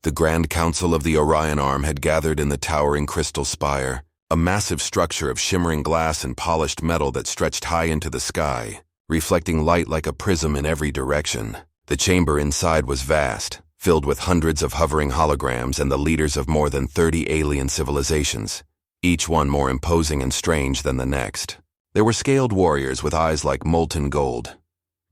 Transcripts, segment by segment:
The Grand Council of the Orion Arm had gathered in the towering crystal spire, a massive structure of shimmering glass and polished metal that stretched high into the sky, reflecting light like a prism in every direction. The chamber inside was vast, filled with hundreds of hovering holograms and the leaders of more than 30 alien civilizations, each one more imposing and strange than the next. There were scaled warriors with eyes like molten gold,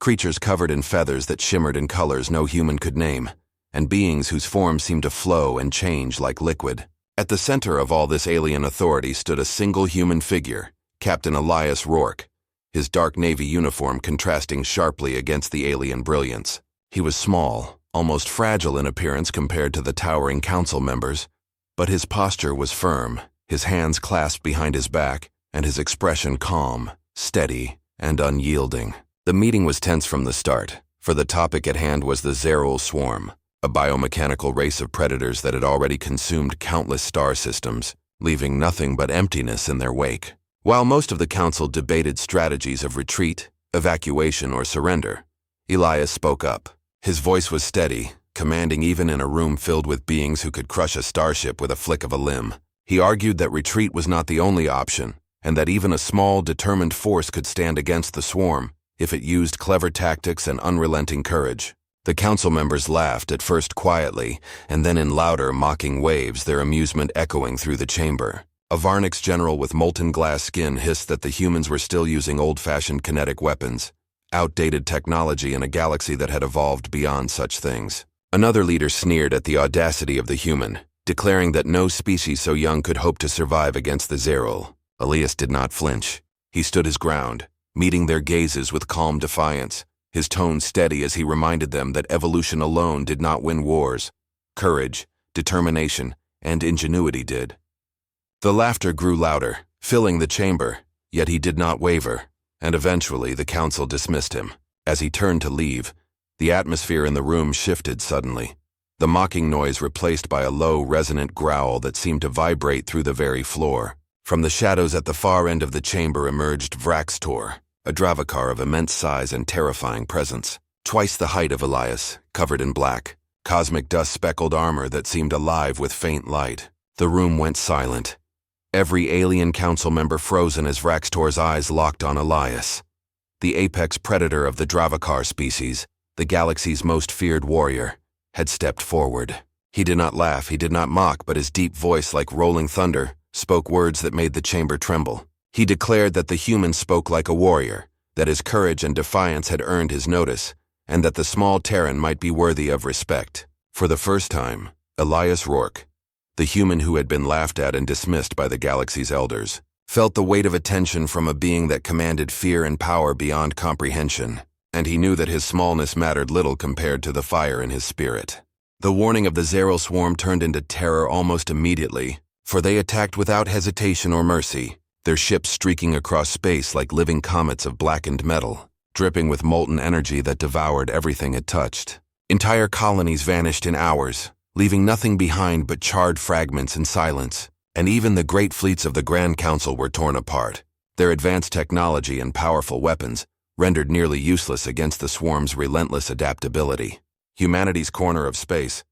creatures covered in feathers that shimmered in colors no human could name, and beings whose forms seemed to flow and change like liquid. At the center of all this alien authority stood a single human figure, Captain Elias Rourke, his dark navy uniform contrasting sharply against the alien brilliance. He was small, almost fragile in appearance compared to the towering council members, but his posture was firm, his hands clasped behind his back, and his expression calm, steady, and unyielding. The meeting was tense from the start, for the topic at hand was the Zerul Swarm, a biomechanical race of predators that had already consumed countless star systems, leaving nothing but emptiness in their wake. While most of the council debated strategies of retreat, evacuation, or surrender, Elias spoke up. His voice was steady, commanding even in a room filled with beings who could crush a starship with a flick of a limb. He argued that retreat was not the only option, and that even a small, determined force could stand against the swarm if it used clever tactics and unrelenting courage. The council members laughed, at first quietly, and then in louder, mocking waves, their amusement echoing through the chamber. A Varnix general with molten glass skin hissed that the humans were still using old-fashioned kinetic weapons, outdated technology in a galaxy that had evolved beyond such things. Another leader sneered at the audacity of the human, declaring that no species so young could hope to survive against the Zerul. Elias did not flinch. He stood his ground, meeting their gazes with calm defiance, his tone steady as he reminded them that evolution alone did not win wars. Courage, determination, and ingenuity did. The laughter grew louder, filling the chamber, yet he did not waver, and eventually the council dismissed him. As he turned to leave, the atmosphere in the room shifted suddenly, the mocking noise replaced by a low, resonant growl that seemed to vibrate through the very floor. From the shadows at the far end of the chamber emerged Vraxtor, a Dravacar of immense size and terrifying presence. Twice the height of Elias, covered in black, cosmic dust-speckled armor that seemed alive with faint light. The room went silent, every alien council member frozen as Vraxtor's eyes locked on Elias. The apex predator of the Dravacar species, the galaxy's most feared warrior, had stepped forward. He did not laugh, he did not mock, but his deep voice, like rolling thunder, spoke words that made the chamber tremble. He declared that the human spoke like a warrior, that his courage and defiance had earned his notice, and that the small Terran might be worthy of respect. For the first time, Elias Rourke, the human who had been laughed at and dismissed by the galaxy's elders, felt the weight of attention from a being that commanded fear and power beyond comprehension, and he knew that his smallness mattered little compared to the fire in his spirit. The warning of the Zerul swarm turned into terror almost immediately, for they attacked without hesitation or mercy, their ships streaking across space like living comets of blackened metal, dripping with molten energy that devoured everything it touched. Entire colonies vanished in hours, leaving nothing behind but charred fragments and silence, and even the great fleets of the Grand Council were torn apart, their advanced technology and powerful weapons rendered nearly useless against the swarm's relentless adaptability. Humanity's corner of space,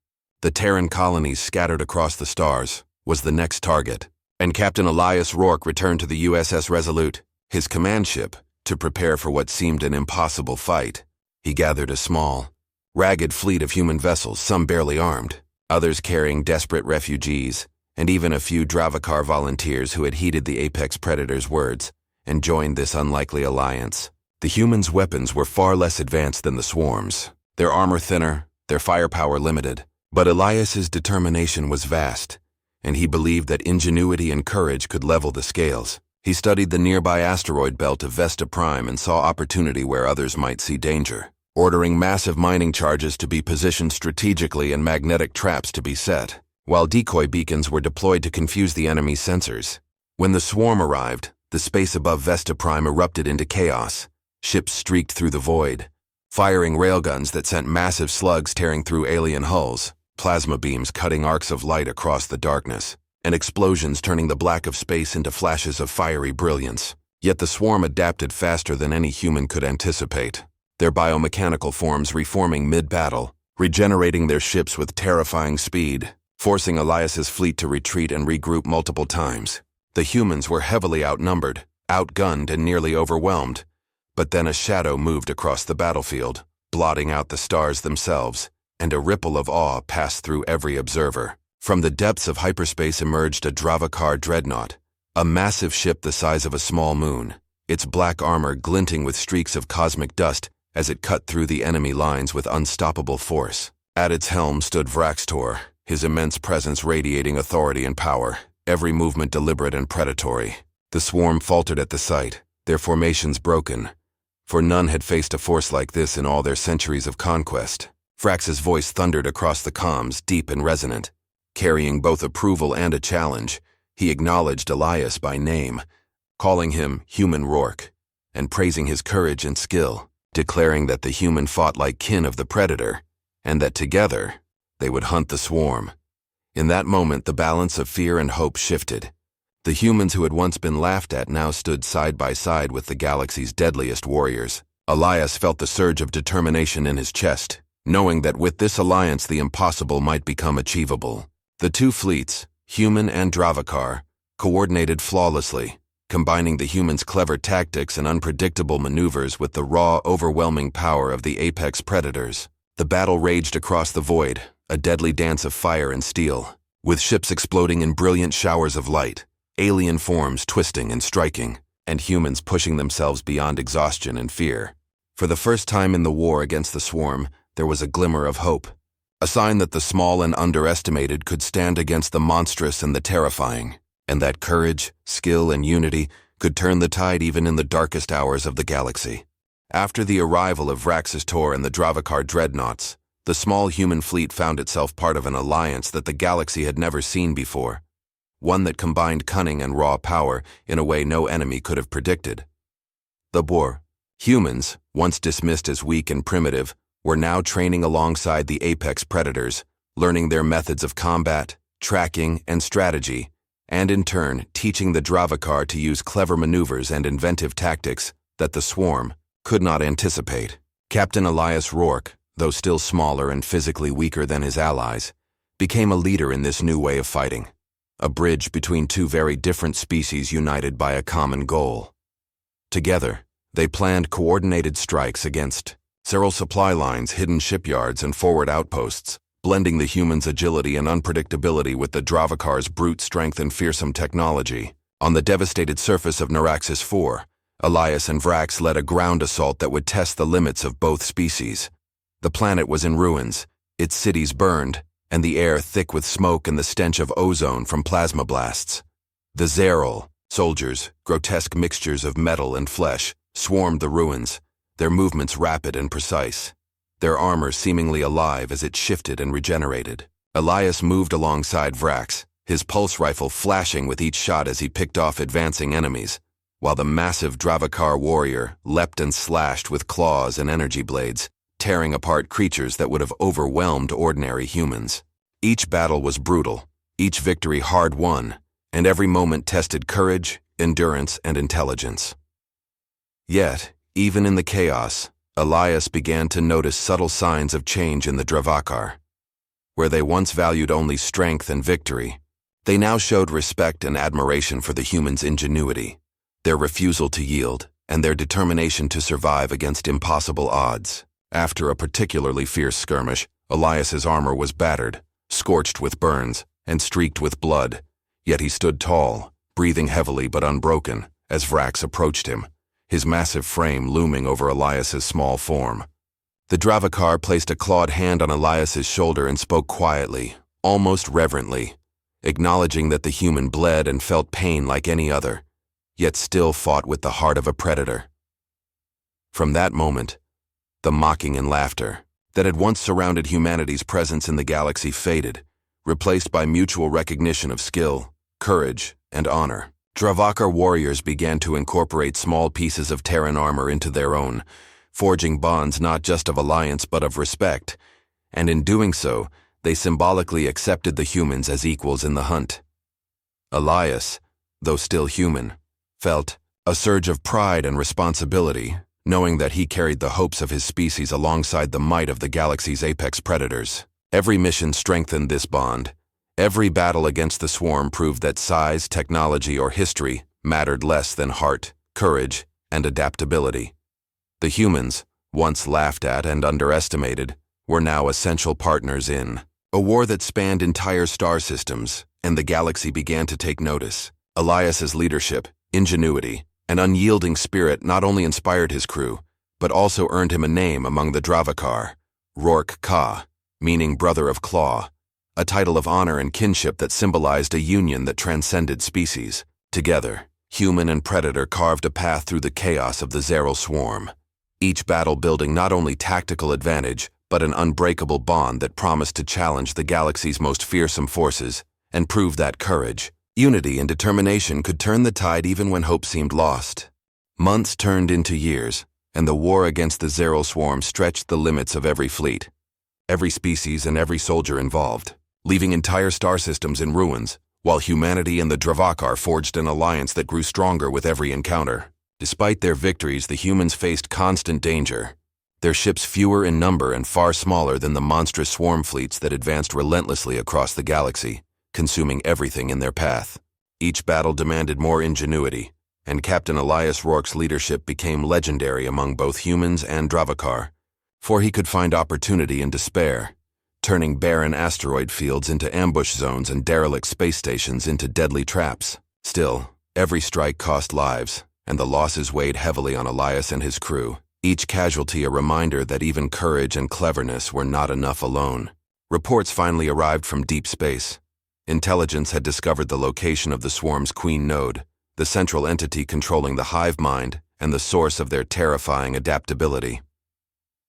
the Terran colonies scattered across the stars, was the next target, and Captain Elias Rourke returned to the USS Resolute, his command ship, to prepare for what seemed an impossible fight. He gathered a small, ragged fleet of human vessels, some barely armed, others carrying desperate refugees, and even a few Dravacar volunteers who had heeded the apex predator's words and joined this unlikely alliance. The humans' weapons were far less advanced than the swarm's, their armor thinner, their firepower limited, but Elias's determination was vast, and he believed that ingenuity and courage could level the scales. He studied the nearby asteroid belt of Vesta Prime and saw opportunity where others might see danger, ordering massive mining charges to be positioned strategically and magnetic traps to be set, while decoy beacons were deployed to confuse the enemy's sensors. When the swarm arrived, the space above Vesta Prime erupted into chaos. Ships streaked through the void, firing railguns that sent massive slugs tearing through alien hulls, plasma beams cutting arcs of light across the darkness, and explosions turning the black of space into flashes of fiery brilliance. Yet the swarm adapted faster than any human could anticipate, their biomechanical forms reforming mid-battle, regenerating their ships with terrifying speed, forcing Elias's fleet to retreat and regroup multiple times. The humans were heavily outnumbered, outgunned, and nearly overwhelmed. But then a shadow moved across the battlefield, blotting out the stars themselves, and a ripple of awe passed through every observer. From the depths of hyperspace emerged a Dravakar dreadnought, a massive ship the size of a small moon, its black armor glinting with streaks of cosmic dust as it cut through the enemy lines with unstoppable force. At its helm stood Vraxtor, his immense presence radiating authority and power, every movement deliberate and predatory. The swarm faltered at the sight, their formations broken, for none had faced a force like this in all their centuries of conquest. Vrax's voice thundered across the comms, deep and resonant. Carrying both approval and a challenge, he acknowledged Elias by name, calling him Human Rourke, and praising his courage and skill, declaring that the human fought like kin of the predator, and that together they would hunt the swarm. In that moment, the balance of fear and hope shifted. The humans who had once been laughed at now stood side by side with the galaxy's deadliest warriors. Elias felt the surge of determination in his chest, knowing that with this alliance the impossible might become achievable. The two fleets, human and Dravakar, coordinated flawlessly, combining the humans' clever tactics and unpredictable maneuvers with the raw, overwhelming power of the apex predators. The battle raged across the void, a deadly dance of fire and steel, with ships exploding in brilliant showers of light, alien forms twisting and striking, and humans pushing themselves beyond exhaustion and fear. For the first time in the war against the swarm, there was a glimmer of hope, a sign that the small and underestimated could stand against the monstrous and the terrifying, and that courage, skill, and unity could turn the tide even in the darkest hours of the galaxy. After the arrival of Vraxtor and the Dravakar dreadnoughts, the small human fleet found itself part of an alliance that the galaxy had never seen before, one that combined cunning and raw power in a way no enemy could have predicted. The Boer, humans, once dismissed as weak and primitive, were now training alongside the apex predators, learning their methods of combat, tracking, and strategy, and in turn teaching the Dravakar to use clever maneuvers and inventive tactics that the swarm could not anticipate. Captain Elias Rourke, though still smaller and physically weaker than his allies, became a leader in this new way of fighting, a bridge between two very different species united by a common goal. Together, they planned coordinated strikes against several supply lines, hidden shipyards, and forward outposts, blending the humans' agility and unpredictability with the Dravakar's brute strength and fearsome technology. On the devastated surface of Naraxis IV, Elias and Vrax led a ground assault that would test the limits of both species. The planet was in ruins, its cities burned, and the air thick with smoke and the stench of ozone from plasma blasts. The Zeril, soldiers, grotesque mixtures of metal and flesh, swarmed the ruins, their movements rapid and precise, their armor seemingly alive as it shifted and regenerated. Elias moved alongside Vrax, his pulse rifle flashing with each shot as he picked off advancing enemies, while the massive Dravakar warrior leapt and slashed with claws and energy blades, tearing apart creatures that would have overwhelmed ordinary humans. Each battle was brutal, each victory hard-won, and every moment tested courage, endurance, and intelligence. Yet, even in the chaos, Elias began to notice subtle signs of change in the Dravakar. Where they once valued only strength and victory, they now showed respect and admiration for the humans' ingenuity, their refusal to yield, and their determination to survive against impossible odds. After a particularly fierce skirmish, Elias's armor was battered, scorched with burns, and streaked with blood, yet he stood tall, breathing heavily but unbroken, as Vrax approached him, his massive frame looming over Elias's small form. The Dravakar placed a clawed hand on Elias's shoulder and spoke quietly, almost reverently, acknowledging that the human bled and felt pain like any other, yet still fought with the heart of a predator. From that moment, the mocking and laughter that had once surrounded humanity's presence in the galaxy faded, replaced by mutual recognition of skill, courage, and honor. Dravakar warriors began to incorporate small pieces of Terran armor into their own, forging bonds not just of alliance but of respect, and in doing so, they symbolically accepted the humans as equals in the hunt. Elias, though still human, felt a surge of pride and responsibility, knowing that he carried the hopes of his species alongside the might of the galaxy's apex predators. Every mission strengthened this bond. Every battle against the swarm proved that size, technology, or history mattered less than heart, courage, and adaptability. The humans, once laughed at and underestimated, were now essential partners in a war that spanned entire star systems, and the galaxy began to take notice. Elias's leadership, ingenuity, and unyielding spirit not only inspired his crew, but also earned him a name among the Dravakar, Rourke Ka, meaning brother of claw, a title of honor and kinship that symbolized a union that transcended species. Together, human and predator carved a path through the chaos of the Zeral swarm, each battle building not only tactical advantage, but an unbreakable bond that promised to challenge the galaxy's most fearsome forces and prove that courage, unity, and determination could turn the tide even when hope seemed lost. Months turned into years, and the war against the Zeral swarm stretched the limits of every fleet, every species, and every soldier involved, leaving entire star systems in ruins, while humanity and the Dravakar forged an alliance that grew stronger with every encounter. Despite their victories, the humans faced constant danger, their ships fewer in number and far smaller than the monstrous swarm fleets that advanced relentlessly across the galaxy, consuming everything in their path. Each battle demanded more ingenuity, and Captain Elias Rourke's leadership became legendary among both humans and Dravakar, for he could find opportunity in despair, turning barren asteroid fields into ambush zones and derelict space stations into deadly traps. Still, every strike cost lives, and the losses weighed heavily on Elias and his crew, each casualty a reminder that even courage and cleverness were not enough alone. Reports finally arrived from deep space. Intelligence had discovered the location of the swarm's queen node, the central entity controlling the hive mind and the source of their terrifying adaptability.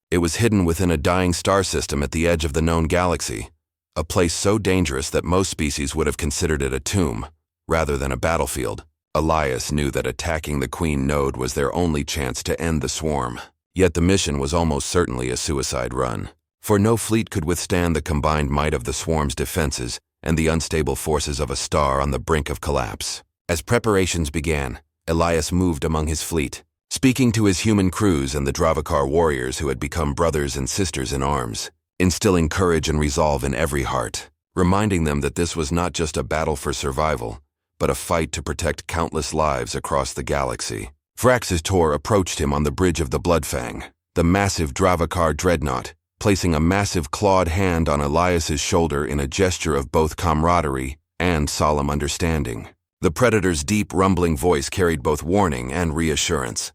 It was hidden within a dying star system at the edge of the known galaxy, a place so dangerous that most species would have considered it a tomb, rather than a battlefield. Elias knew that attacking the Queen Node was their only chance to end the swarm. Yet the mission was almost certainly a suicide run, for no fleet could withstand the combined might of the swarm's defenses and the unstable forces of a star on the brink of collapse. As preparations began, Elias moved among his fleet, speaking to his human crews and the Dravakar warriors who had become brothers and sisters in arms, instilling courage and resolve in every heart, reminding them that this was not just a battle for survival, but a fight to protect countless lives across the galaxy. Vrax's Tor approached him on the bridge of the Bloodfang, the massive Dravakar dreadnought, placing a massive clawed hand on Elias's shoulder in a gesture of both camaraderie and solemn understanding. The Predator's deep, rumbling voice carried both warning and reassurance.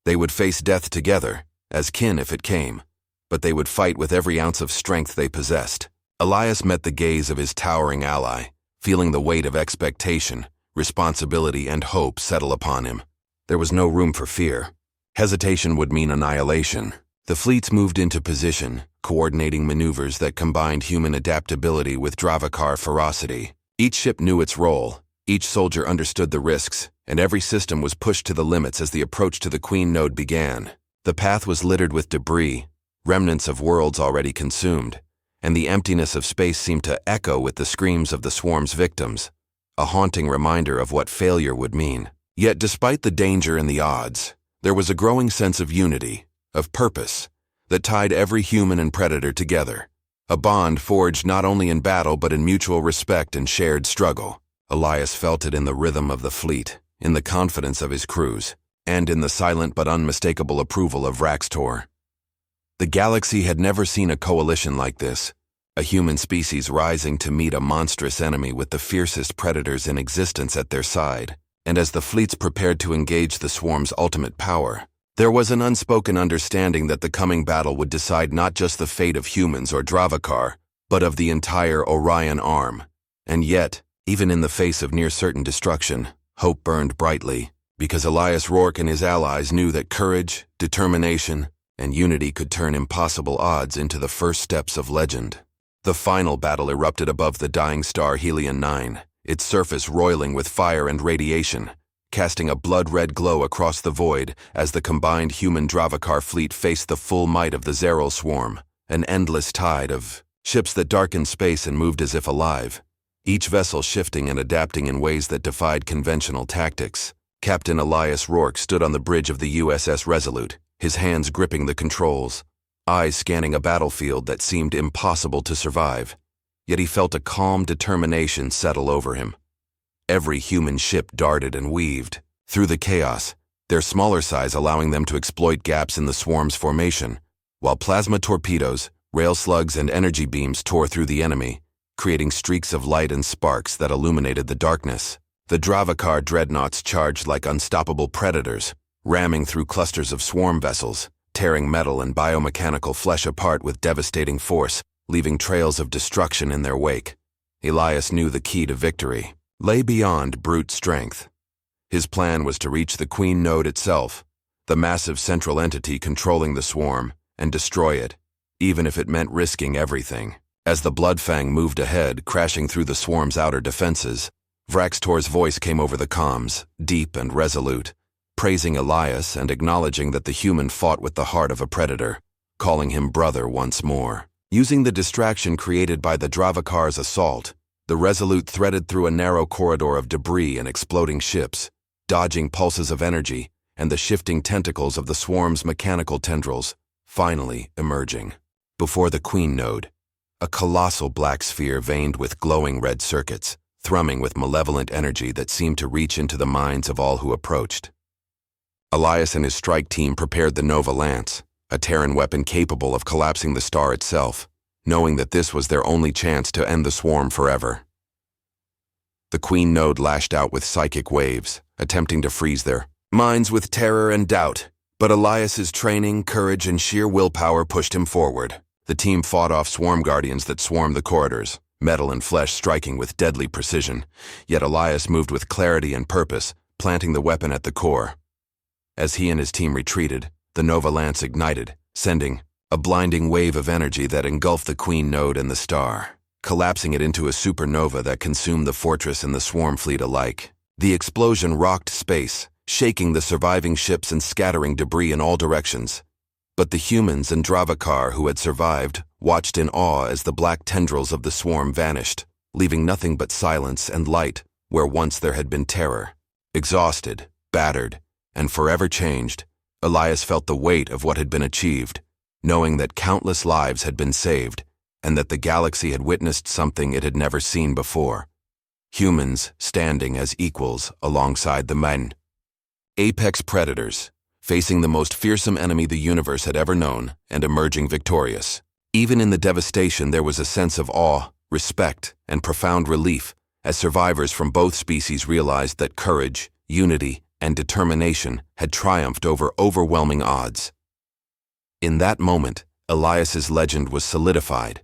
They would face death together, as kin if it came, but they would fight with every ounce of strength they possessed. Elias met the gaze of his towering ally, feeling the weight of expectation, responsibility, and hope settle upon him. There was no room for fear. Hesitation would mean annihilation. The fleets moved into position, coordinating maneuvers that combined human adaptability with Dravakar ferocity. Each ship knew its role, each soldier understood the risks, and every system was pushed to the limits as the approach to the Queen Node began. The path was littered with debris, remnants of worlds already consumed, and the emptiness of space seemed to echo with the screams of the swarm's victims, a haunting reminder of what failure would mean. Yet despite the danger and the odds, there was a growing sense of unity, of purpose, that tied every human and predator together, a bond forged not only in battle but in mutual respect and shared struggle. Elias felt it in the rhythm of the fleet, in the confidence of his crews, and in the silent but unmistakable approval of Vraxtor. The galaxy had never seen a coalition like this, a human species rising to meet a monstrous enemy with the fiercest predators in existence at their side. And as the fleets prepared to engage the swarm's ultimate power, there was an unspoken understanding that the coming battle would decide not just the fate of humans or Dravakar, but of the entire Orion arm. And yet, even in the face of near-certain destruction, hope burned brightly, because Elias Rourke and his allies knew that courage, determination, and unity could turn impossible odds into the first steps of legend. The final battle erupted above the dying star Helion 9, its surface roiling with fire and radiation, casting a blood-red glow across the void as the combined human Dravakar fleet faced the full might of the Zeral swarm, an endless tide of ships that darkened space and moved as if alive, each vessel shifting and adapting in ways that defied conventional tactics. Captain Elias Rourke stood on the bridge of the USS Resolute, his hands gripping the controls, eyes scanning a battlefield that seemed impossible to survive. Yet he felt a calm determination settle over him. Every human ship darted and weaved through the chaos, their smaller size allowing them to exploit gaps in the swarm's formation, while plasma torpedoes, rail slugs, and energy beams tore through the enemy, creating streaks of light and sparks that illuminated the darkness. The Dravakar dreadnoughts charged like unstoppable predators, ramming through clusters of swarm vessels, tearing metal and biomechanical flesh apart with devastating force, leaving trails of destruction in their wake. Elias knew the key to victory lay beyond brute strength. His plan was to reach the Queen Node itself, the massive central entity controlling the swarm, and destroy it, even if it meant risking everything. As the Bloodfang moved ahead, crashing through the swarm's outer defenses, Vraxtor's voice came over the comms, deep and resolute, praising Elias and acknowledging that the human fought with the heart of a predator, calling him brother once more. Using the distraction created by the Dravakar's assault, the Resolute threaded through a narrow corridor of debris and exploding ships, dodging pulses of energy and the shifting tentacles of the swarm's mechanical tendrils, finally emerging. Before the Queen Node, a colossal black sphere veined with glowing red circuits, thrumming with malevolent energy that seemed to reach into the minds of all who approached. Elias and his strike team prepared the Nova Lance, a Terran weapon capable of collapsing the star itself, knowing that this was their only chance to end the swarm forever. The Queen Node lashed out with psychic waves, attempting to freeze their minds with terror and doubt, but Elias's training, courage, and sheer willpower pushed him forward. The team fought off swarm guardians that swarmed the corridors, metal and flesh striking with deadly precision, yet Elias moved with clarity and purpose, planting the weapon at the core. As he and his team retreated, the Nova Lance ignited, sending a blinding wave of energy that engulfed the Queen Node and the star, collapsing it into a supernova that consumed the fortress and the swarm fleet alike. The explosion rocked space, shaking the surviving ships and scattering debris in all directions. But the humans and Dravakar who had survived watched in awe as the black tendrils of the swarm vanished, leaving nothing but silence and light where once there had been terror. Exhausted, battered, and forever changed, Elias felt the weight of what had been achieved, knowing that countless lives had been saved and that the galaxy had witnessed something it had never seen before. Humans standing as equals alongside the men. Apex predators, facing the most fearsome enemy the universe had ever known and emerging victorious. Even in the devastation, there was a sense of awe, respect, and profound relief as survivors from both species realized that courage, unity, and determination had triumphed over overwhelming odds. In that moment, Elias's legend was solidified.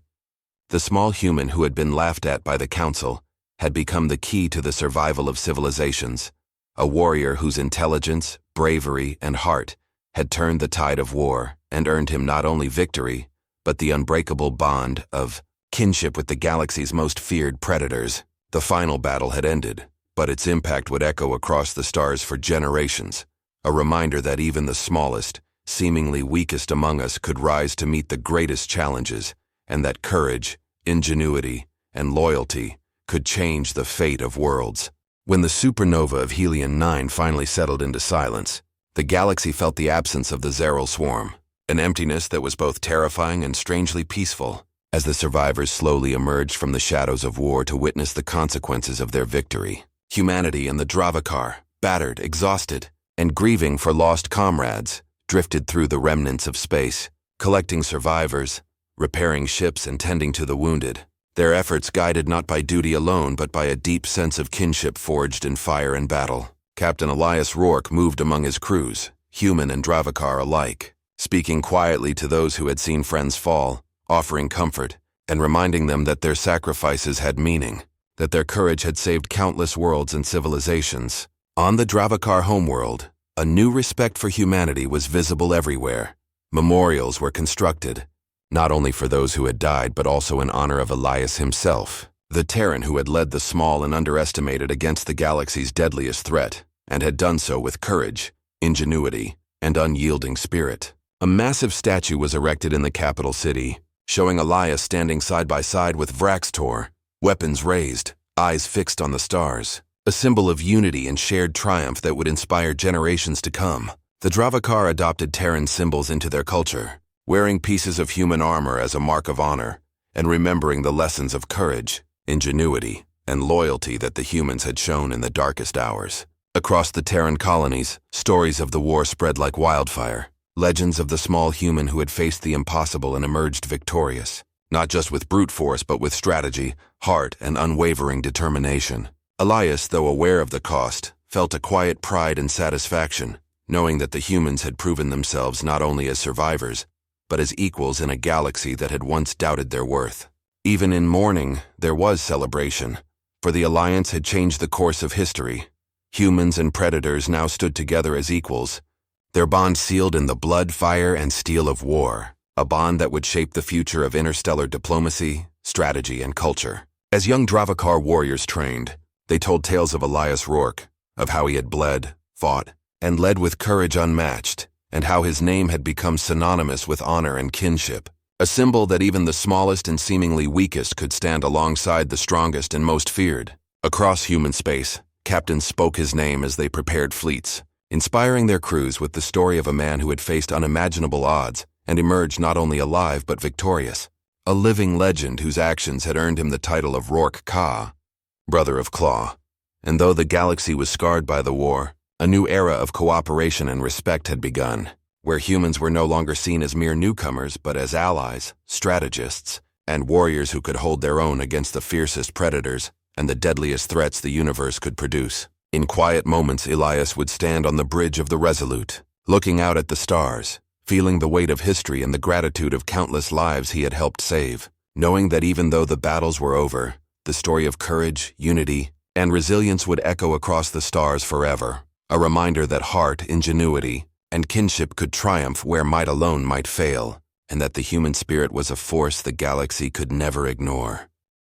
The small human who had been laughed at by the Council had become the key to the survival of civilizations, a warrior whose intelligence, bravery, and heart had turned the tide of war and earned him not only victory, but the unbreakable bond of kinship with the galaxy's most feared predators. The final battle had ended, but its impact would echo across the stars for generations, a reminder that even the smallest, seemingly weakest among us could rise to meet the greatest challenges, and that courage, ingenuity, and loyalty could change the fate of worlds. When the supernova of Helion 9 finally settled into silence, the galaxy felt the absence of the Zeral swarm, an emptiness that was both terrifying and strangely peaceful, as the survivors slowly emerged from the shadows of war to witness the consequences of their victory. Humanity and the Dravakar, battered, exhausted, and grieving for lost comrades, drifted through the remnants of space, collecting survivors, repairing ships, and tending to the wounded. Their efforts guided not by duty alone, but by a deep sense of kinship forged in fire and battle. Captain Elias Rourke moved among his crews, human and Dravakar alike, speaking quietly to those who had seen friends fall, offering comfort, and reminding them that their sacrifices had meaning, that their courage had saved countless worlds and civilizations. On the Dravakar homeworld, a new respect for humanity was visible everywhere. Memorials were constructed, not only for those who had died, but also in honor of Elias himself, the Terran who had led the small and underestimated against the galaxy's deadliest threat, and had done so with courage, ingenuity, and unyielding spirit. A massive statue was erected in the capital city, showing Elias standing side by side with Vraxtor, weapons raised, eyes fixed on the stars, a symbol of unity and shared triumph that would inspire generations to come. The Dravakar adopted Terran symbols into their culture, wearing pieces of human armor as a mark of honor, and remembering the lessons of courage, ingenuity, and loyalty that the humans had shown in the darkest hours. Across the Terran colonies, stories of the war spread like wildfire, legends of the small human who had faced the impossible and emerged victorious, not just with brute force but with strategy, heart, and unwavering determination. Elias, though aware of the cost, felt a quiet pride and satisfaction, knowing that the humans had proven themselves not only as survivors, but as equals in a galaxy that had once doubted their worth. Even in mourning, there was celebration, for the Alliance had changed the course of history. Humans and predators now stood together as equals, their bond sealed in the blood, fire, and steel of war, a bond that would shape the future of interstellar diplomacy, strategy, and culture. As young Dravakar warriors trained, they told tales of Elias Rourke, of how he had bled, fought, and led with courage unmatched, and how his name had become synonymous with honor and kinship, a symbol that even the smallest and seemingly weakest could stand alongside the strongest and most feared. Across human space, captains spoke his name as they prepared fleets, inspiring their crews with the story of a man who had faced unimaginable odds and emerged not only alive but victorious, a living legend whose actions had earned him the title of Rourke Ka, Brother of Claw. And though the galaxy was scarred by the war, a new era of cooperation and respect had begun, where humans were no longer seen as mere newcomers but as allies, strategists, and warriors who could hold their own against the fiercest predators and the deadliest threats the universe could produce. In quiet moments, Elias would stand on the bridge of the Resolute, looking out at the stars, feeling the weight of history and the gratitude of countless lives he had helped save, knowing that even though the battles were over, the story of courage, unity, and resilience would echo across the stars forever, a reminder that heart, ingenuity, and kinship could triumph where might alone might fail, and that the human spirit was a force the galaxy could never ignore.